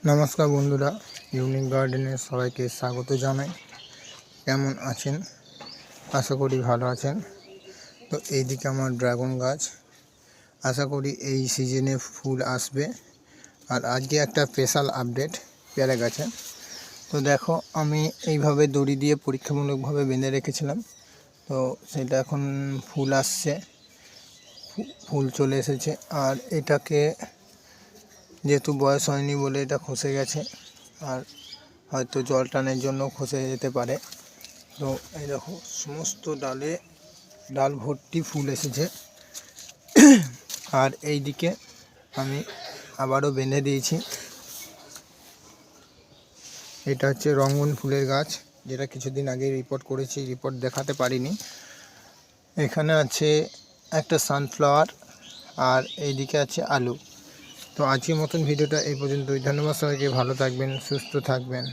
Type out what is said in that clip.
নমস্কার বন্ধুরা, ইউনিক গার্ডেনে সবাইকে স্বাগত জানাই। কেমন আছেন? আশা করি ভালো আছেন। তো এইদিকে আমার ড্রাগন গাছ, আশা করি এই সিজনে ফুল আসবে। আর আজকে একটা স্পেশাল আপডেট পেয়ারা গাছে। তো দেখো, আমি এইভাবে দড়ি দিয়ে পরীক্ষামূলকভাবে বেঁধে রেখেছিলাম। তো সেটা এখন ফুল আসছে, ফুল চলে এসেছে। আর এটাকে যেহেতু বয়স হয়নি বলে এটা খসে গেছে, আর হয়তো জল টানের জন্য খসে যেতে পারে। তো এই দেখো, সমস্ত ডাল ভর্তি ফুল এসেছে। আর এই দিকে আমি আবারও বেঁধে দিয়েছি। এটা হচ্ছে রঙ্গন ফুলের গাছ, যেটা কিছুদিন আগে রিপোর্ট করেছি, রিপোর্ট দেখাতে পারিনি। এখানে আছে একটা সানফ্লাওয়ার, আর এইদিকে আছে আলু। তো আজকের মতন ভিডিওটা এই পর্যন্তই। ধন্যবাদ সবাইকে, ভালো থাকবেন, সুস্থ থাকবেন।